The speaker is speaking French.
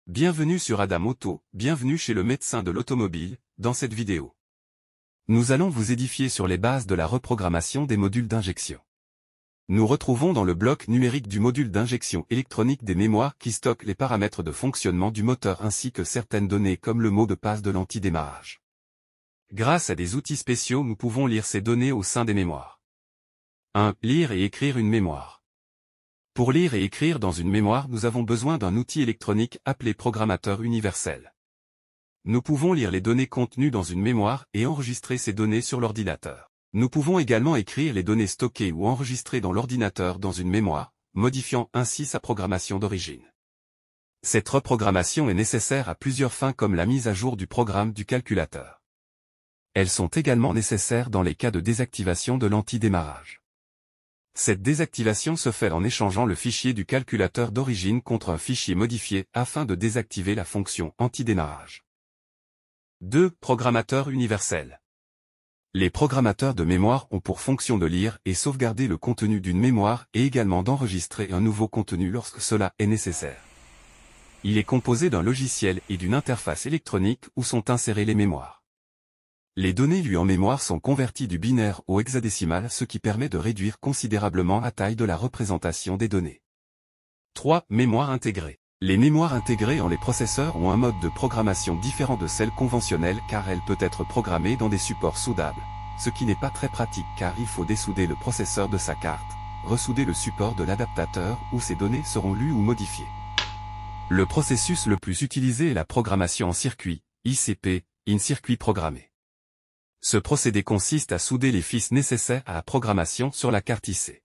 Bienvenue sur Adam Auto, bienvenue chez le médecin de l'automobile. Dans cette vidéo, nous allons vous édifier sur les bases de la reprogrammation des modules d'injection. Nous retrouvons dans le bloc numérique du module d'injection électronique des mémoires qui stockent les paramètres de fonctionnement du moteur ainsi que certaines données comme le mot de passe de l'antidémarrage. Grâce à des outils spéciaux, nous pouvons lire ces données au sein des mémoires. 1. Lire et écrire une mémoire. Pour lire et écrire dans une mémoire, nous avons besoin d'un outil électronique appelé programmateur universel. Nous pouvons lire les données contenues dans une mémoire et enregistrer ces données sur l'ordinateur. Nous pouvons également écrire les données stockées ou enregistrées dans l'ordinateur dans une mémoire, modifiant ainsi sa programmation d'origine. Cette reprogrammation est nécessaire à plusieurs fins comme la mise à jour du programme du calculateur. Elles sont également nécessaires dans les cas de désactivation de l'antidémarrage. Cette désactivation se fait en échangeant le fichier du calculateur d'origine contre un fichier modifié afin de désactiver la fonction antidémarrage. 2. Programmateur universel. Les programmateurs de mémoire ont pour fonction de lire et sauvegarder le contenu d'une mémoire et également d'enregistrer un nouveau contenu lorsque cela est nécessaire. Il est composé d'un logiciel et d'une interface électronique où sont insérées les mémoires. Les données lues en mémoire sont converties du binaire au hexadécimal, ce qui permet de réduire considérablement la taille de la représentation des données. 3. Mémoire intégrée. Les mémoires intégrées en les processeurs ont un mode de programmation différent de celle conventionnelle car elle peut être programmée dans des supports soudables, ce qui n'est pas très pratique car il faut dessouder le processeur de sa carte, ressouder le support de l'adaptateur où ces données seront lues ou modifiées. Le processus le plus utilisé est la programmation en circuit, ICP, in-circuit programmé. Ce procédé consiste à souder les fils nécessaires à la programmation sur la carte IC.